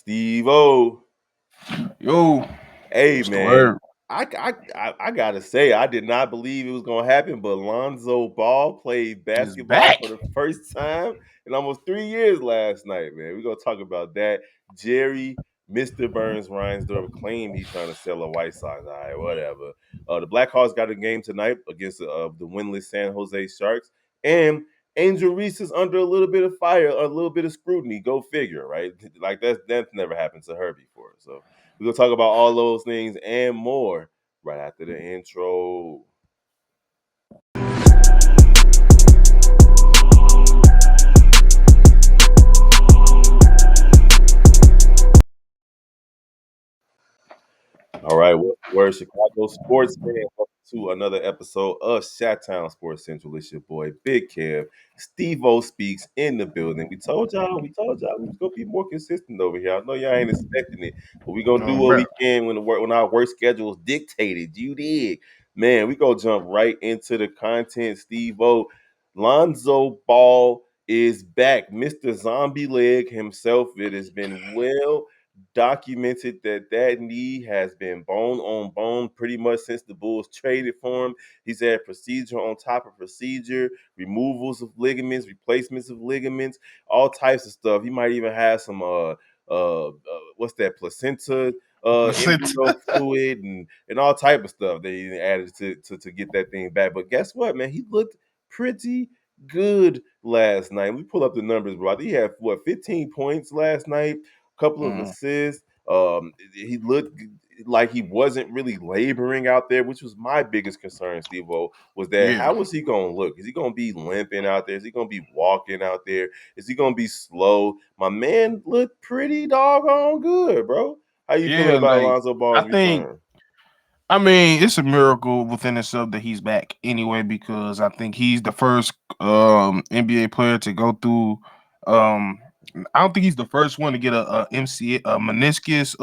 Steve-O. Yo, Hey, what's the man. word? I gotta say, I did not believe it was gonna happen, but Lonzo Ball played Is basketball back. for the first time in almost 3 years last night, man. We're gonna talk about that. Jerry, Mr. Burns Reinsdorf claimed he's trying to sell a White Sox. All right, whatever. The Blackhawks got a game tonight against the winless San Jose Sharks. And Angel Reese is under a little bit of fire, a little bit of scrutiny. Go figure, right? Like that's never happened to her before. So we're gonna talk about all those things and more right after the intro. All right, what's the word, Chicago sports fans? Welcome to another episode of Chi-Town Sports Central. It's your boy Big Kev. Steve-O speaks in the building. We told y'all we was gonna be more consistent over here. I know y'all ain't expecting it, but we gonna do Oh, what bro. we can when our work schedules dictated. You did, man. We gonna jump right into the content. Steve-O, Lonzo Ball is back, Mr. Zombie Leg himself. It has been well documented that knee has been bone on bone pretty much since the Bulls traded for him. He's had procedure on top of procedure, removals of ligaments, replacements of ligaments, all types of stuff. He might even have some what's that, placenta Placenta. embryo fluid and all type of stuff that he added to get that thing back. But guess what, man? He looked pretty good last night. We pull up the numbers, bro. He had 15 points last night, couple of Mm, assists. He looked like he wasn't really laboring out there, which was my biggest concern, Steve-O, was that yeah. how was he going to look? Is he going to be limping out there? Is he going to be walking out there? Is he going to be slow? My man looked pretty doggone good, bro. How you feeling Yeah, about like Lonzo I Ball's think return? I mean it's a miracle within itself that he's back anyway because I think he's the first NBA player to go through um I don't think he's the first one to get a MCA a meniscus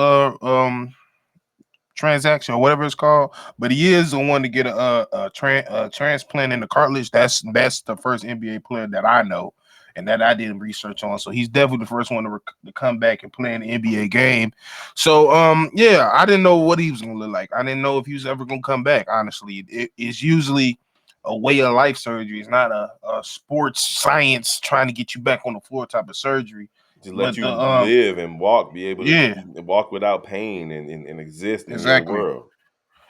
transaction or whatever it's called, but he is the one to get a transplant in the cartilage. That's the first NBA player that I know and that I did research on. So he's definitely the first one to come back and play an NBA game. So yeah, I didn't know what he was gonna look like. I didn't know if he was ever gonna come back. Honestly, it is usually a way of life surgery. It's not a sports science trying to get you back on the floor type of surgery. Just let But you the live and walk, be able to yeah, walk without pain and exist in your exactly. world.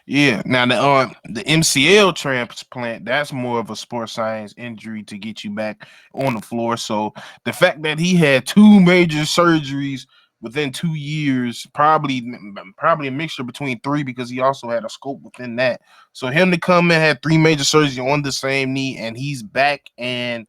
Yeah. Now the MCL transplant, that's more of a sports science injury to get you back on the floor. So the fact that he had two major surgeries within 2 years, probably a mixture between three because he also had a scope within that. So him to come and had three major surgeries on the same knee and he's back and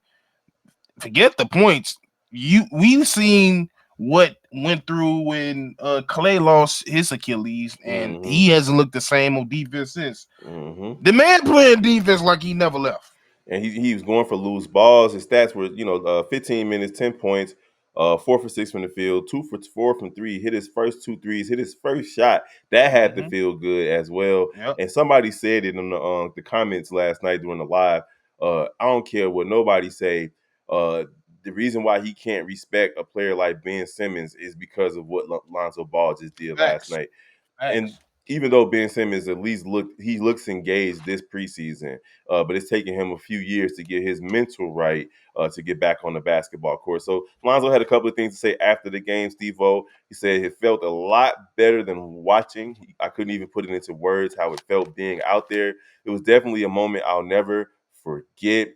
forget the points. We've seen what went through when Clay lost his Achilles, and Mm-hmm. he hasn't looked the same on defense since. Mm-hmm. The man playing defense like he never left. And he was going for loose balls. His stats were 15 minutes, 10 points, 4 for 6 from the field, 2 for 4 from three. Hit his first two threes, hit his first shot. That had to Mm-hmm. feel good as well. Yep. And somebody said it in the comments last night during the live. I don't care what nobody say. The reason why he can't respect a player like Ben Simmons is because of what Lonzo Ball just did last Facts. night. And Facts. even though Ben Simmons at least he looks engaged this preseason, but it's taken him a few years to get his mental right to get back on the basketball court. So Lonzo had a couple of things to say after the game. Steve-O, he said it felt a lot better than watching. I couldn't even put it into words how it felt being out there. It was definitely a moment I'll never forget.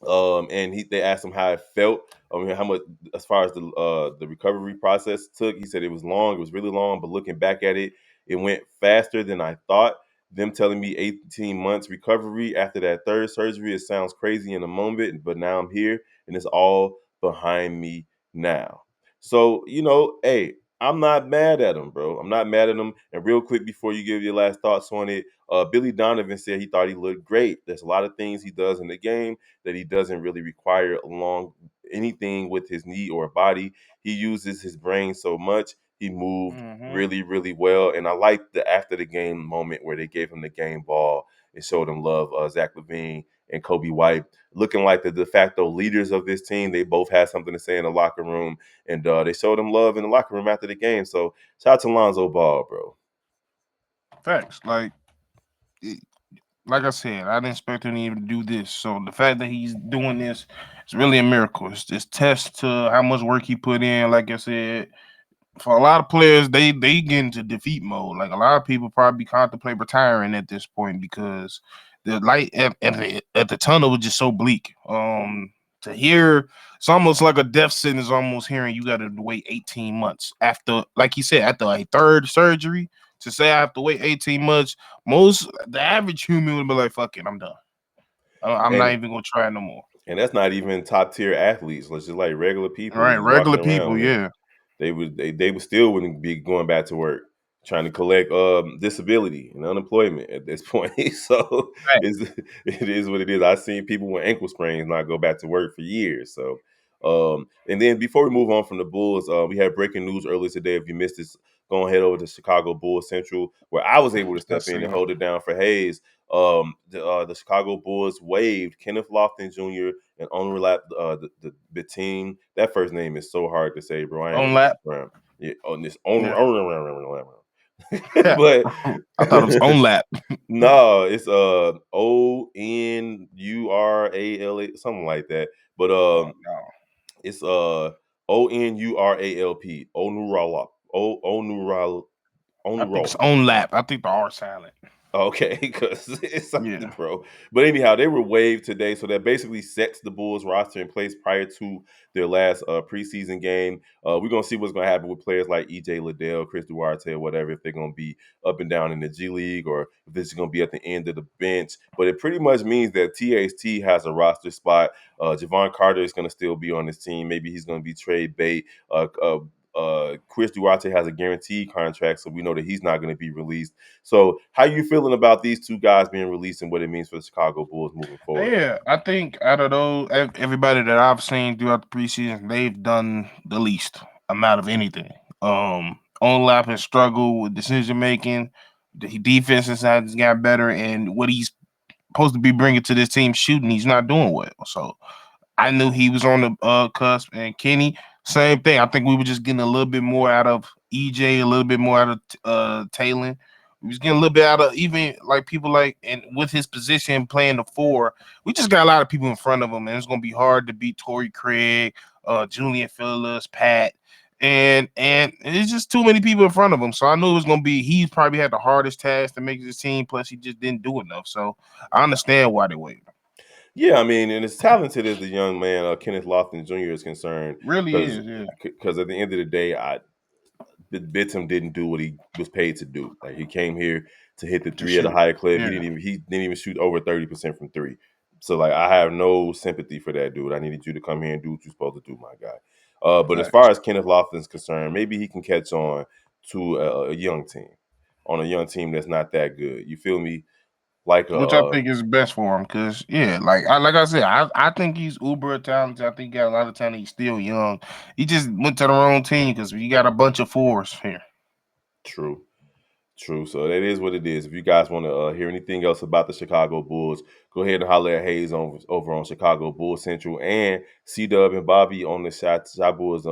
And they asked him how it felt. I mean, how much as far as the recovery process took. He said it was long. It was really long, but looking back at it, it went faster than I thought. Them telling me 18 months recovery after that third surgery, it sounds crazy in a moment, but now I'm here and it's all behind me now. So, hey, I'm not mad at him, bro. I'm not mad at him. And real quick before you give your last thoughts on it, Billy Donovan said he thought he looked great. There's a lot of things he does in the game that he doesn't really require along anything with his knee or body. He uses his brain so much. He moved Mm-hmm. really, really well. And I like the after the game moment where they gave him the game ball and showed him love, Zach LaVine and Kobe White, looking like the de facto leaders of this team. They both had something to say in the locker room, and they showed them love in the locker room after the game. So shout out to Lonzo Ball, bro. Facts. Like I said, I didn't expect him to even do this. So the fact that he's doing this is really a miracle. It's test to how much work he put in. Like I said, for a lot of players, they get into defeat mode. Like a lot of people probably contemplate retiring at this point because the light at the tunnel was just so bleak. To hear it's almost like a death sentence. Almost hearing you got to wait 18 months after, like you said, after a third surgery. To say I have to wait 18 months, the average human would be like, "Fuck it, I'm done. I'm not And even gonna try no more." and that's not even top tier athletes. Let's just like regular All people right, just regular walking people, around, man. yeah, They would still wouldn't be going back to work trying to collect disability and unemployment at this point. So right. it's, it is what it is. I've seen people with ankle sprains not go back to work for years. So and then before we move on from the Bulls, we had breaking news earlier today. If you missed this, go ahead over to Chicago Bulls Central, where I was able to step That in and segment. hold it down for Hayes. The Chicago Bulls waived Kenneth Lofton Jr. and overlap the team. That first name is so hard to say, bro. I ain't On gonna even lap, try. Yeah, on this yeah. but I thought it was on lap. no, it's ONURALA something like that. But Oh no, it's ONURALP Onural Onural I think it's Onural. on lap. I think the R silent. Okay, because it's something, Yeah, bro. But anyhow, they were waived today, so that basically sets the Bulls roster in place prior to their last preseason game. We're gonna see what's gonna happen with players like EJ Liddell, Chris Duarte, or whatever, if they're gonna be up and down in the G League or if this is gonna be at the end of the bench. But it pretty much means that THT has a roster spot. Javon Carter is gonna still be on this team. Maybe he's gonna be trade bait. Chris Duarte has a guaranteed contract, so we know that he's not going to be released. So, how you feeling about these two guys being released and what it means for the Chicago Bulls moving forward? yeah. I think out of those, everybody that I've seen throughout the preseason, they've done the least amount of anything. On lap has struggled with decision making. The defense has got better, and what he's supposed to be bringing to this team shooting, he's not doing well. So I knew he was on the cusp, and Kenny, same thing. I think we were just getting a little bit more out of EJ, a little bit more out of Taylor. We was getting a little bit out of even like people like, and with his position playing the four, we just got a lot of people in front of him, and it's gonna be hard to beat Torrey Craig, Julian Phillips, Pat. And it's just too many people in front of him. So I knew it was gonna be. He probably had the hardest task to make this team. Plus, he just didn't do enough. So I understand why they waited. Yeah, I mean, and as talented as the young man Kenneth Lofton Jr. is concerned, Really because is, yeah. at the end of the day, Bitsum didn't do what he was paid to do. Like he came here to hit the To three at a shoot. higher clip. Yeah, He didn't even shoot over 30% from three. So like I have no sympathy for that dude. I needed you to come here and do what you're supposed to do, my guy. But as far facts. as Kenneth Lofton's concerned, maybe he can catch on to a young team, on a young team that's not that good. You feel me? Like Which I think is best for him, cause yeah, like I said, I think he's uber talented. I think he got a lot of talent. He's still young. He just went to the wrong team because we got a bunch of fours here. true. True. So that is what it is. If you guys want to hear anything else about the Chicago Bulls, go ahead and holler at Hayes over on Chicago Bulls Central and C Dub and Bobby on the Shot Bulls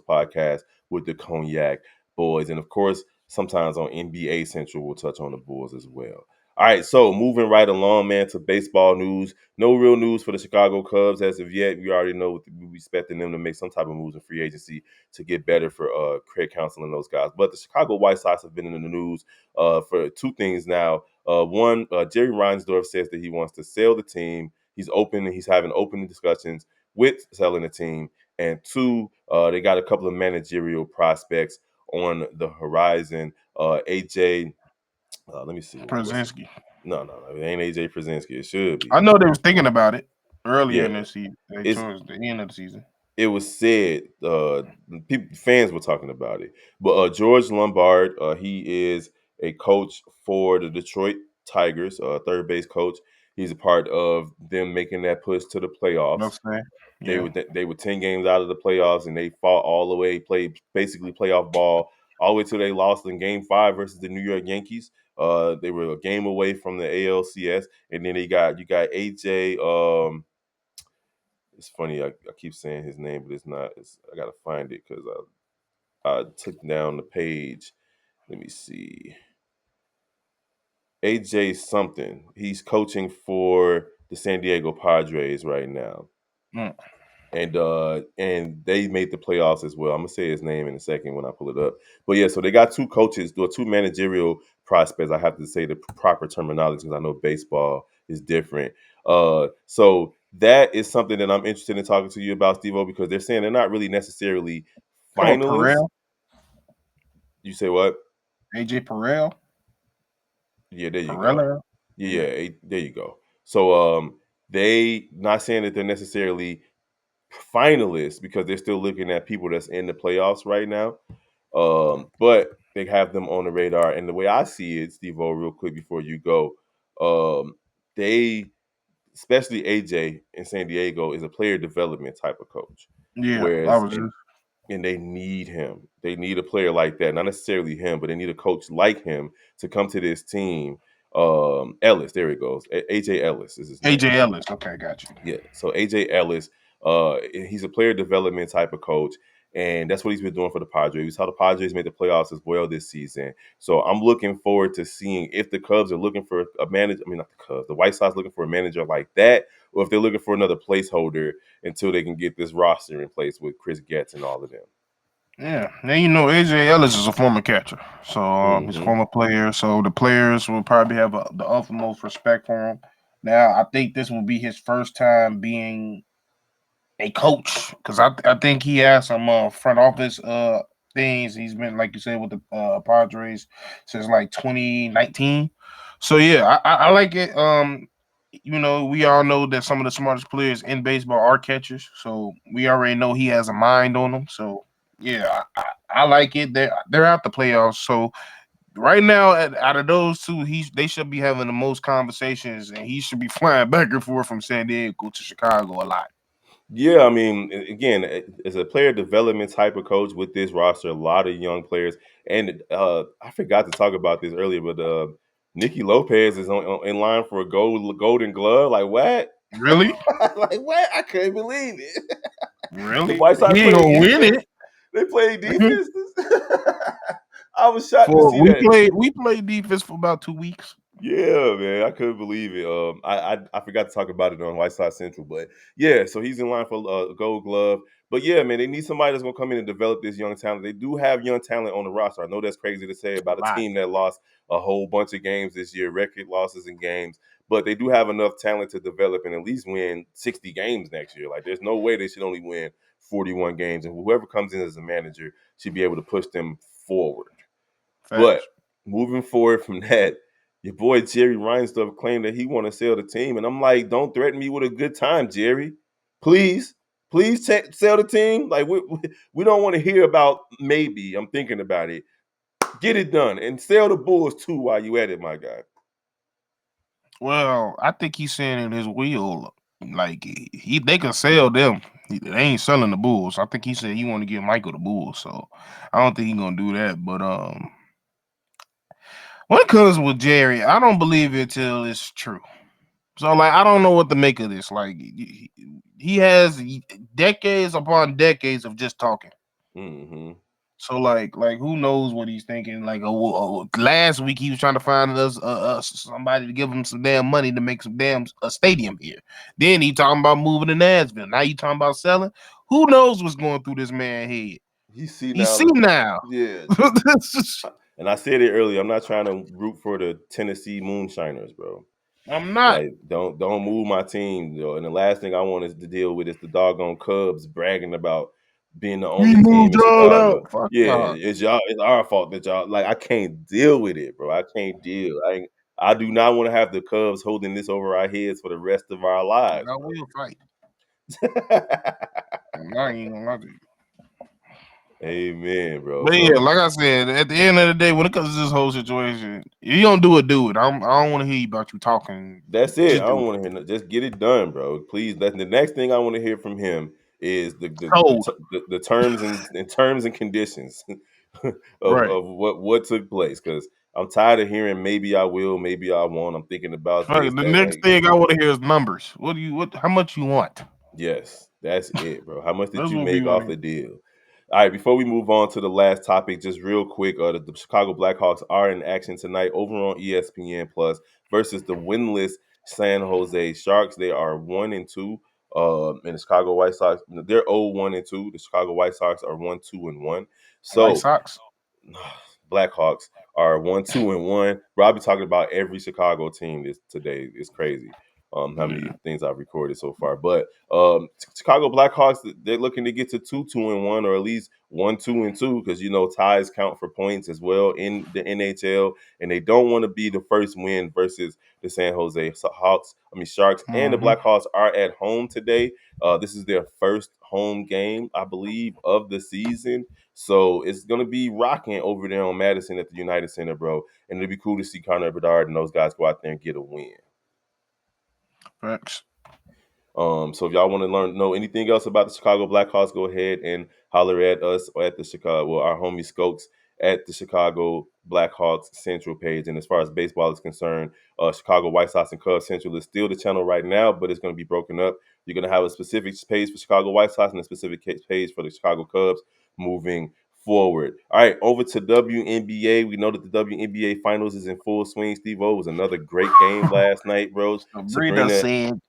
podcast with the Cognac Boys. And of course, sometimes on NBA Central, we'll touch on the Bulls as well. All right, so moving right along, man, to baseball news. No real news for the Chicago Cubs as of yet. We already know we're expecting them to make some type of moves in free agency to get better for Craig Counsell and those guys. But the Chicago White Sox have been in the news for two things now. One, Jerry Reinsdorf says that he wants to sell the team. He's open and he's having open discussions with selling the team. And two, they got a couple of managerial prospects on the horizon. AJ, let me see. What's it? Przinsky. No. It ain't AJ Przinsky. It should be. I know they was thinking about it earlier Yeah, in the season, like it's towards the end of the season. it was said people fans were talking about it, but George Lombard, he is a coach for the Detroit Tigers, third base coach. He's a part of them making that push to the playoffs. Let's say, They yeah, were 10 games out of the playoffs, and they fought all the way, played basically playoff ball all the way till they lost in Game 5 versus the New York Yankees. They were a game away from the ALCS, and then you got AJ. It's funny I keep saying his name, but it's not. I gotta find it because I took down the page. Let me see. AJ something. He's coaching for the San Diego Padres right now. Mm. And they made the playoffs as well. I'm gonna say his name in a second when I pull it up. But yeah, so they got two coaches, or two managerial prospects. I have to say the proper terminology because I know baseball is different. So that is something that I'm interested in talking to you about, Steve-O, because they're saying they're not really necessarily Oh, finalists. Perel, You say what? AJ Perel, Yeah, there you go. Perella. Yeah, Yeah, there you go. So they not saying that they're necessarily finalists because they're still looking at people that's in the playoffs right now. But they have them on the radar. And the way I see it, Steve O, real quick before you go, they, especially AJ in San Diego, is a player development type of coach. yeah. I Whereas was just and they need him. They need a player like that. Not necessarily him, but they need a coach like him to come to this team. Ellis, there he goes. AJ Ellis is his name. AJ Ellis. Okay, got you. Yeah. So AJ Ellis, he's a player development type of coach, and that's what he's been doing for the Padres. We saw the Padres made the playoffs as well this season. So I'm looking forward to seeing if the Cubs are looking for a manager. I mean, not the Cubs, the White Sox looking for a manager like that, or if they're looking for another placeholder until they can get this roster in place with Chris Getz and all of them. Yeah. Now you know AJ Ellis is a former catcher, so he's a Hmm. former player. So the players will probably have the utmost respect for him. Now I think this will be his first time being a coach because I think he has some front office things. He's been like you said with the Padres since like 2019. So yeah, I like it. You know, we all know that some of the smartest players in baseball are catchers, so we already know he has a mind on them. So yeah, I like it. They're out the playoffs. So right now, out of those two, they should be having the most conversations, and he should be flying back and forth from San Diego to Chicago a lot. Yeah, I mean, again, as a player development type of coach with this roster, a lot of young players, and I forgot to talk about this earlier, but Nicky Lopez is in line for a Golden Glove. Like what? Really? Like what? I couldn't believe it. The Really? White Sox He ain't played gonna win defense. it. They played defense. I was shocked to For see that. we played defense for about 2 weeks. Yeah, man, I couldn't believe it. I forgot to talk about it on White Sox Central, but yeah, so he's in line for a Gold Glove. But yeah, man, they need somebody that's gonna come in and develop this young talent. They do have young talent on the roster. I know that's crazy to say A about a lot. team that lost a whole bunch of games this year, record losses in games, but they do have enough talent to develop and at least win 60 games next year. Like, there's no way they should only win 41 games, and whoever comes in as a manager should be able to push them forward. But Facts. moving forward from that, your boy Jerry Reinsdorf claimed that he want to sell the team, and I'm like, don't threaten me with a good time, Jerry. Please, please sell the team. Like we don't want to hear about maybe. I'm thinking about it. Get it done and sell the Bulls too while you at it, my guy. Well, I think he's saying in his will, like they can sell them. They ain't selling the Bulls. I think he said he want to give Michael the Bulls. So I don't think he's gonna do that. But when it comes with Jerry, I don't believe it till it's true. So like I don't know what to make of this. Like he has decades upon decades of just talking. Hmm. So like who knows what he's thinking? Like last week he was trying to find somebody to give him some damn money to make some damn a stadium here. Then he talking about moving to Nashville. Now you talking about selling? Who knows what's going through this man's head? You see He's now, seen now. yeah. And I said it earlier. I'm not trying to root for the Tennessee Moonshiners, bro. I'm not. Like, don't move my team, yo. And the last thing I want is to deal with is the doggone Cubs bragging about being the We only team moved in y'all Chicago. out. Fuck Yeah, y'all. it's our fault that y'all like I can't deal with it, bro. I can't deal. I do not want to have the Cubs holding this over our heads for the rest of our lives, I will fight. bro. I ain't gonna lie to you. Amen, bro. But yeah, So like I said, at the end of the day, when it comes to this whole situation, if you don't do it, do it. I don't want to hear you about you talking. that's it. Just I do don't it. want to hear. Just get it done, bro. Please. That's the next thing I want to hear from him is Cold. the terms and terms and conditions. Right. of what took place, because I'm tired of hearing maybe I will, maybe I won't. I'm thinking about Right. this, The that. next Like, thing I want to hear is numbers. What do you what? How much you want? yes, that's it, bro. How much did That's you what we make want to off hear. the deal? All right, before we move on to the last topic, just real quick, the Chicago Blackhawks are in action tonight over on ESPN Plus versus the winless San Jose Sharks. They are 1-2. And the Chicago White Sox, they're 0-1-2. The Chicago White Sox are 1-2-1. White So Sox. Blackhawks are 1-2-1. Bro, I'll be talking about every Chicago team this today. It's crazy. How many Yeah. things I've recorded so far. But Chicago Blackhawks, they're looking to get to 2-2-1, or at least 1-2-2, because ties count for points as well in the NHL, and they don't want to be the first win versus the San Jose Sharks. And the Mm-hmm. Blackhawks are at home today. This is their first home game, I believe, of the season. So it's gonna be rocking over there on Madison at the United Center, bro. And it'll be cool to see Connor Bedard and those guys go out there and get a win. Facts. So if y'all want to know anything else about the Chicago Blackhawks, go ahead and holler at us or at the our homie Skokes at the Chicago Blackhawks Central page. And as far as baseball is concerned, Chicago White Sox and Cubs Central is still the channel right now, but it's going to be broken up. You're going to have a specific page for Chicago White Sox and a specific page for the Chicago Cubs moving forward. All right, over to WNBA. We know that the WNBA Finals is in full swing. Steve-O, was another great game last night, bro. Sabrina Sabrina, said,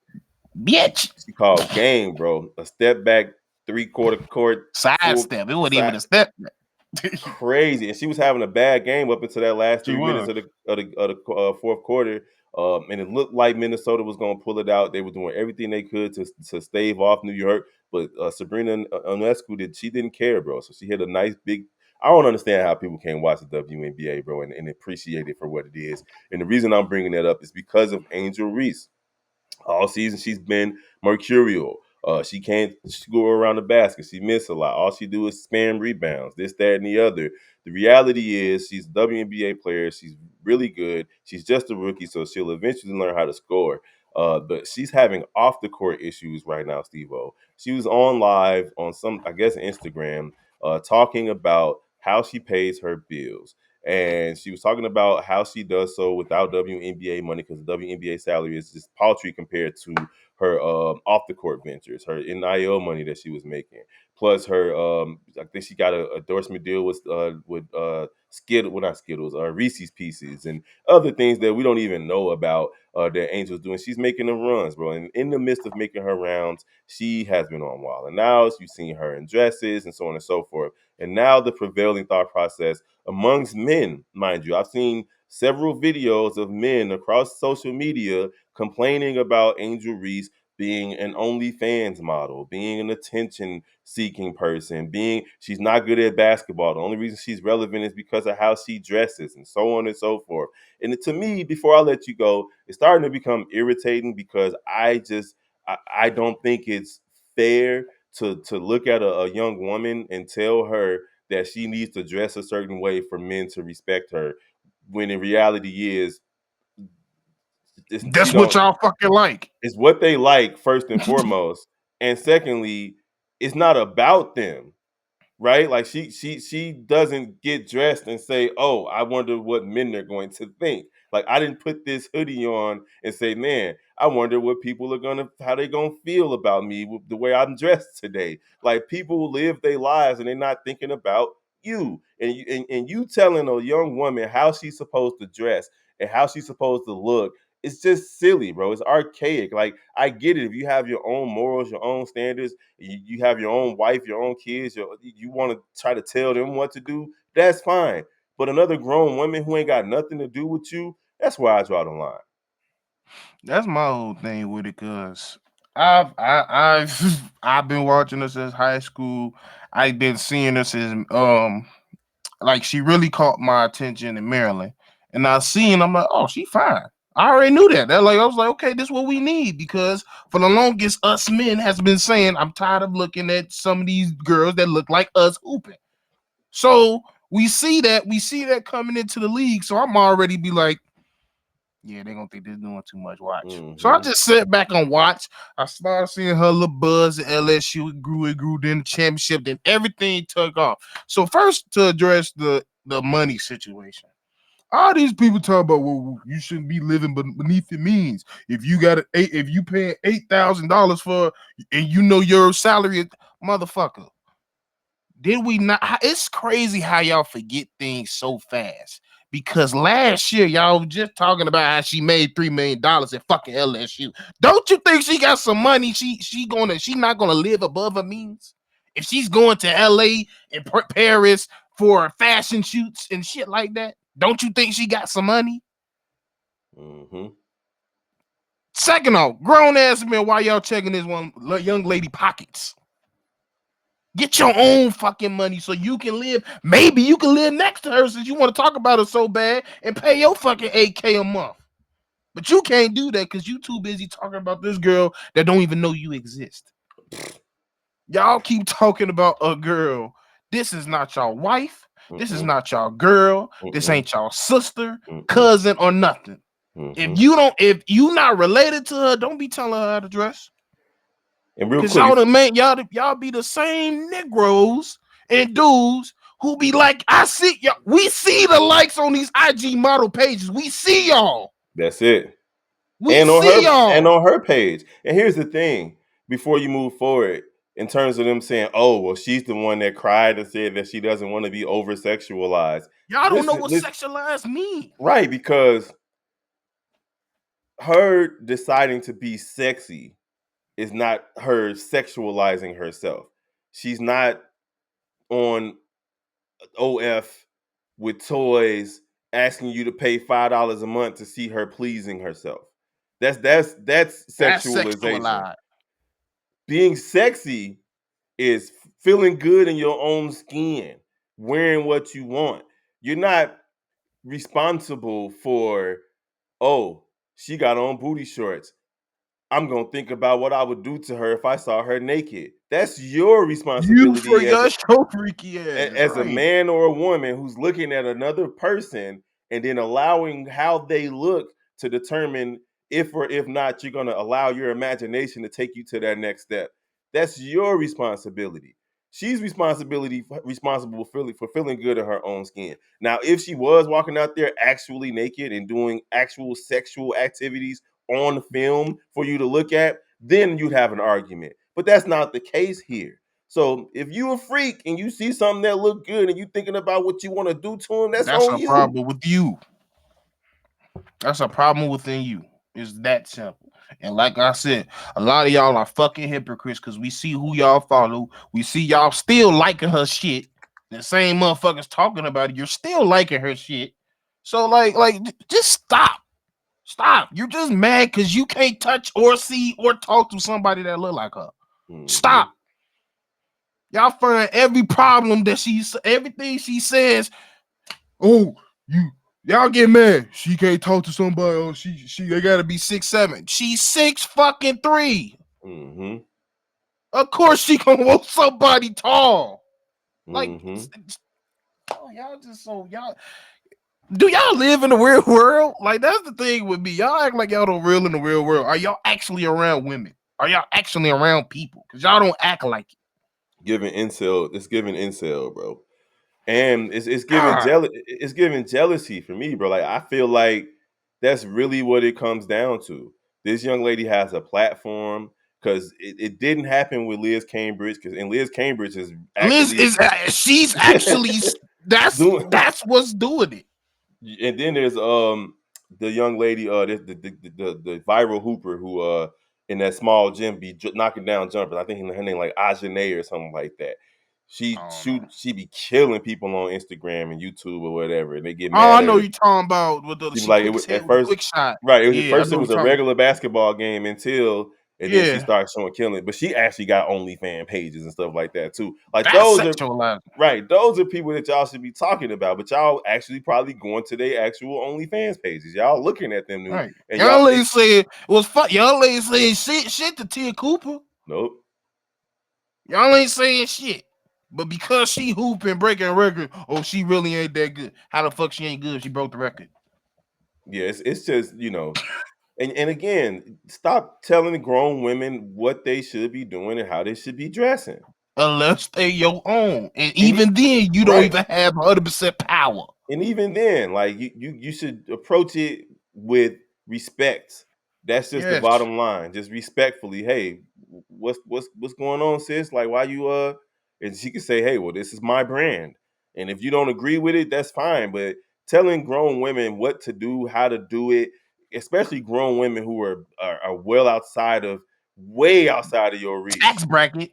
"Bitch." she called game, bro. A step back, 3/4 court, full Sidestep. It wasn't even side, a step. crazy. And she was having a bad game up until that last She 3 minutes was. of the fourth quarter. And it looked like Minnesota was going to pull it out. They were doing everything they could to stave off New York. But Sabrina Ionescu she didn't care, bro. So she hit a nice big. I don't understand how people can't watch the WNBA, bro, and appreciate it for what it is. And the reason I'm bringing that up is because of Angel Reese. All season she's been mercurial. She can't score around the basket. She miss a lot. All she do is spam rebounds, this, that, and the other. The reality is she's a WNBA player. She's really good. She's just a rookie, so she'll eventually learn how to score. But she's having off the court issues right now, Steve-O. She was on live on some, I guess, Instagram, talking about how she pays her bills. And she was talking about how she does so without WNBA money, because the WNBA salary is just paltry compared to her off the court ventures, her NIL money that she was making, plus her I think she got an endorsement deal with Skittles, well, not Skittles, Reese's Pieces and other things that we don't even know about that Angel's doing. She's making the runs, bro, and in the midst of making her rounds, she has been on wild. And now you've seen her in dresses and so on and so forth. And now the prevailing thought process amongst men, mind you. I've seen several videos of men across social media complaining about Angel Reese being an OnlyFans model, being an attention seeking person, being she's not good at basketball. The only reason she's relevant is because of how she dresses and so on and so forth. And to me, before I let you go, it's starting to become irritating because I don't think it's fair to look at a young woman and tell her that she needs to dress a certain way for men to respect her, when in reality is she That's what don't y'all fucking like. it's what they like first and foremost, and secondly, it's not about them, right? Like she doesn't get dressed and say, "Oh, I wonder what men are going to think." Like I didn't put this hoodie on and say, "Man, I wonder what people are how they gonna feel about me with the way I'm dressed today." Like people live their lives and they're not thinking about you. And you telling a young woman how she's supposed to dress and how she's supposed to look. It's just silly, bro. It's archaic. Like I get it if you have your own morals, your own standards, you have your own wife, your own kids, you want to try to tell them what to do, that's fine. But another grown woman who ain't got nothing to do with you, that's where I draw the line. That's my whole thing with it, cause I've I've been watching her since high school. I've been seeing her since like she really caught my attention in Maryland, and I seen I'm like, oh, she fine. I already knew that. That like I was like, okay, this is what we need because for the longest, us men has been saying I'm tired of looking at some of these girls that look like us hooping. So we see that coming into the league. So I'm already be like, Yeah, they're gonna think they're doing too much. Watch. So I Mm-hmm. just sat back and watched. I started seeing her little buzz at LSU. It grew, then the championship, then everything took off. So first to address the money situation. All these people talk about, well, you shouldn't be living beneath your means. If you got if you paying $8,000 for, and you know your salary, motherfucker. Did we not? It's crazy how y'all forget things so fast. Because last year y'all was just talking about how she made $3 million at fucking LSU. Don't you think she got some money? She not gonna live above her means if she's going to LA and Paris for fashion shoots and shit like that. Don't you think she got some money? Mm-hmm. Second off, grown ass man, why y'all checking this one young lady pockets? Get your own fucking money so you can live. Maybe you can live next to her since you want to talk about her so bad and pay your fucking 8K a month. But you can't do that because you too busy talking about this girl that don't even know you exist. Y'all keep talking about a girl. This is not y'all wife. This is Mm-mm. not y'all girl. This Mm-mm. ain't y'all sister, Mm-mm. cousin, or nothing. Mm-hmm. If you not related to her, don't be telling her how to dress. And real Cause quick, y'all the man, y'all be the same Negroes and dudes who be like, I see y'all. We see the likes on these IG model pages. We see y'all. that's it. We see And y'all. on her page. And here's the thing: before you move forward, in terms of them saying, "Oh, well, she's the one that cried and said that she doesn't want to be over sexualized." Y'all don't know what Listen, sexualized mean. right? Because her deciding to be sexy is not her sexualizing herself. She's not on OF with toys asking you to pay $5 a month to see her pleasing herself. That's That's sexualization. sexualized. Being sexy is feeling good in your own skin, wearing what you want. You're not responsible for, oh, she got on booty shorts. I'm gonna think about what I would do to her if I saw her naked. That's your You responsibility forgot your freaky ass, as a right? man or a woman who's looking at another person and then allowing how they look to determine if or if not you're going to allow your imagination to take you to that next step. That's your responsibility. She's responsible for feeling good in her own skin. Now, if she was walking out there actually naked and doing actual sexual activities on film for you to look at, then you'd have an argument. But that's not the case here. So if you a freak and you see something that look good and you thinking about what you want to do to him, that's That's on a you. problem with you. That's a problem within you. It's that simple. And like I said, a lot of y'all are fucking hypocrites because we see who y'all follow. We see y'all still liking her shit. The same motherfuckers talking about it. You're still liking her shit. So just stop. Stop. You're just mad because you can't touch or see or talk to somebody that look like her. Mm-hmm. Stop. Y'all find every problem that everything she says. Oh, you y'all get mad. She can't talk to somebody. Oh, they gotta be 6'7". She's 6 fucking 3. Mm-hmm. Of course she gonna want somebody tall. Like Mm-hmm. oh, y'all just so y'all do y'all live in the real world? Like that's the thing with me. Y'all act like y'all don't real in the real world. Are y'all actually around women? Are y'all actually around people? Because y'all don't act like it. It's giving incel, bro. And it's giving God, it's giving jealousy for me, bro. Like I feel like that's really what it comes down to. This young lady has a platform because it didn't happen with Liz Cambridge, and Liz Cambridge is Liz actually is she's actually doing. that's what's doing it. And then there's the young lady the viral hooper who in that small gym be knocking down jumpers. I think her name like Ajane or something like that. I don't know. She be killing people on Instagram and YouTube or whatever, and they get Oh, mad I at know her. you talking about with the She be she like quick at said with the first, quick shot. right? At Yeah, I first it know what was you're a talking about. regular basketball game until, and then she Yeah, started showing killing. But she actually got OnlyFans pages and stuff like that too. Like that's those are sexualized. right. Those are people that y'all should be talking about, but y'all actually probably going to their actual OnlyFans pages. Y'all looking at them new Right. and Young y'all lady said it was fun. Young lady saying shit to Tia Cooper. nope. Y'all ain't saying shit. But because she hooping, breaking a record, oh, she really ain't that good. How the fuck she ain't good if she broke the record? Yeah, it's just and again, stop telling grown women what they should be doing and how they should be dressing. Unless they your own, and And even then, you don't right. even have 100% power. And even then, like you should approach it with respect. That's just the Yes, bottom line. Just respectfully, hey, what's going on, sis? Like, why you and she could say, hey, well, this is my brand. And if you don't agree with it, that's fine. But telling grown women what to do, how to do it, especially grown women who are well outside of way outside of your reach, tax bracket.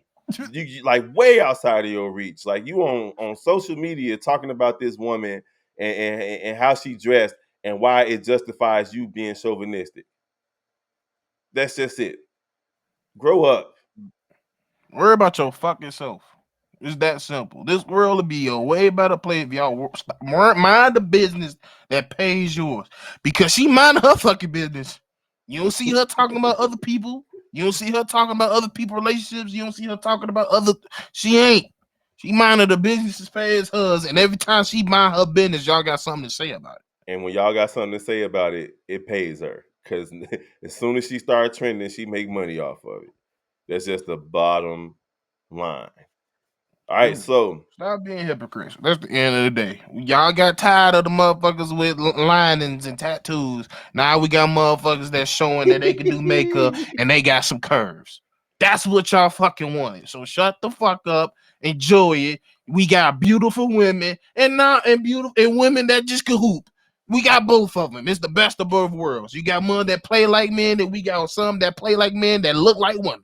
like way outside of your reach. Like you on social media talking about this woman and how she dressed and why it justifies you being chauvinistic. That's just it. Grow up. Worry about your fucking self. It's that simple. This world would be a way better place if y'all mind the business that pays yours. Because she mind her fucking business. You don't see her talking about other people. You don't see her talking about other people's relationships. You don't see her talking about other. She ain't. She minding the business as pays hers. And every time she mind her business, y'all got something to say about it. And when y'all got something to say about it, it pays her. Cause as soon as she started trending, she make money off of it. That's just the bottom line. All right, Dude, so stop being hypocrites. That's the end of the day. Y'all got tired of the motherfuckers with linings and tattoos. Now we got motherfuckers that's showing that they can do makeup and they got some curves. That's what y'all fucking wanted. So shut the fuck up. Enjoy it. We got beautiful women and beautiful and women that just can hoop. We got both of them. It's the best of both worlds. You got men that play like men, and we got some that play like men that look like women.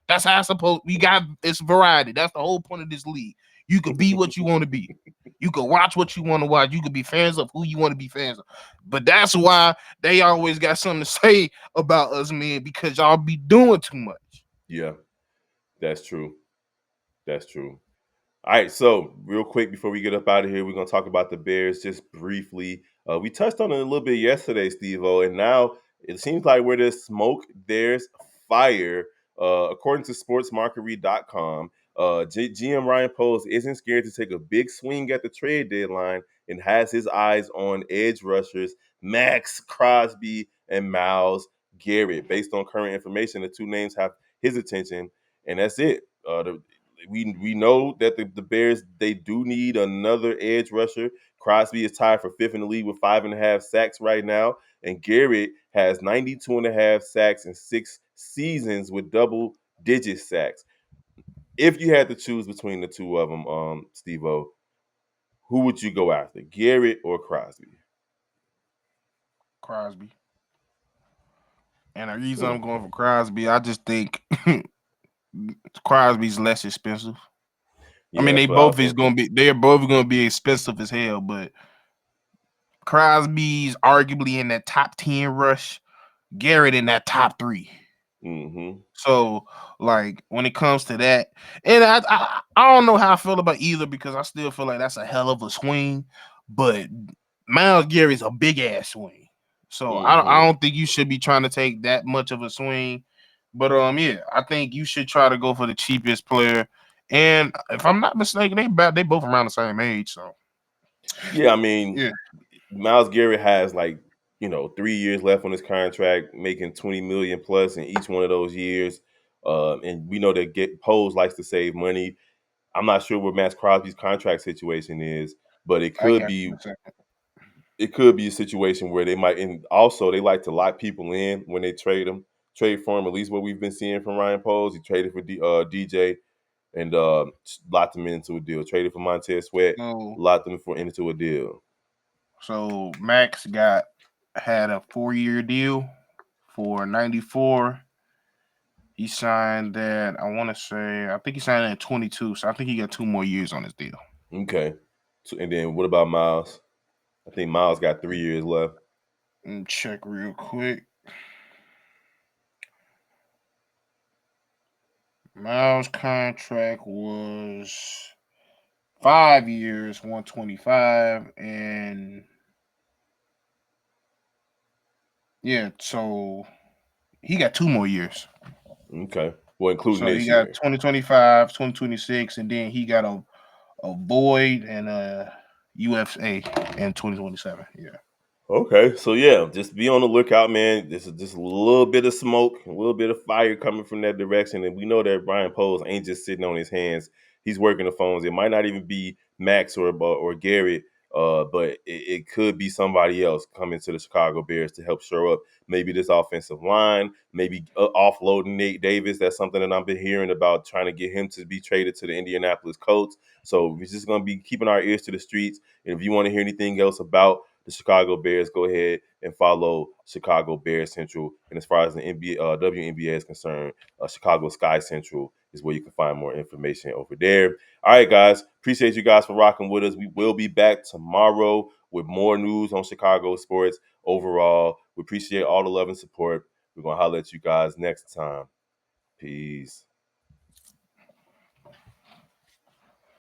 That's how I suppose we got it's variety. That's the whole point of this league. You could be what you want to be. You could watch what you want to watch. You could be fans of who you want to be fans of. But that's why they always got something to say about us men because y'all be doing too much. yeah, that's true. That's true. All right, so real quick before we get up out of here, we're gonna talk about the Bears just briefly. We touched on it a little bit yesterday, Steve-O, and now it seems like where there's smoke, there's fire. According to SportsMarkery.com, GM Ryan Poles isn't scared to take a big swing at the trade deadline and has his eyes on edge rushers Max Crosby and Myles Garrett. Based on current information, the two names have his attention, and that's it. We know that the Bears, they do need another edge rusher. Crosby is tied for fifth in the league with 5.5 sacks right now, and Garrett has 92.5 sacks in 6 seasons with double-digit sacks. If you had to choose between the two of them, Steve-O, who would you go after, Garrett or Crosby? Crosby. And the reason Hmm. I'm going for Crosby, I just think Crosby's less expensive. I Yeah, mean, that's what I was thinking. they're both gonna be expensive as hell, but Crosby's arguably in that top 10 rush, Garrett in that top three. Mm-hmm. So, like when it comes to that, and I don't know how I feel about either because I still feel like that's a hell of a swing, but Myles Garrett's a big ass swing. So I Mm-hmm. don't think you should be trying to take that much of a swing. But yeah, I think you should try to go for the cheapest player. And if I'm not mistaken, they both around the same age. So Yeah, I mean, yeah, Myles Garrett has 3 years left on his contract, making 20 million plus in each one of those years. And we know that Get Pose likes to save money. I'm not sure what Max Crosby's contract situation is, but it I could got you be in a second. it could be a situation where they might, and also they like to lock people in when they trade for him. At least what we've been seeing from Ryan Pose, he traded for DJ and locked him into a deal. Traded for Montez Sweat, So locked him into a deal. Max had a 4-year deal for 94. He signed that I think he signed at 22. So I think he got 2 more years on his deal. Okay. So, and then what about Miles? I think Miles got 3 years left. Let me check real quick. Miles' contract was 5 years, 125, and yeah, so he got 2 more years. Okay. Well, including So he this got year. 2025, 2026, and then he got a void and a UFA in 2027. Yeah. Okay, so yeah, just be on the lookout, man. This is just a little bit of smoke, a little bit of fire coming from that direction, and we know that Brian Poles ain't just sitting on his hands. He's working the phones. It might not even be Max or Garrett, but it could be somebody else coming to the Chicago Bears to help show up. Maybe this offensive line, maybe offloading Nate Davis. That's something that I've been hearing about, trying to get him to be traded to the Indianapolis Colts. So we're just gonna be keeping our ears to the streets. And if you want to hear anything else about the Chicago Bears, go ahead and follow Chicago Bears Central. And as far as the NBA, WNBA is concerned, Chicago Sky Central is where you can find more information over there. All right, guys. Appreciate you guys for rocking with us. We will be back tomorrow with more news on Chicago sports overall. We appreciate all the love and support. We're going to holler at you guys next time. Peace.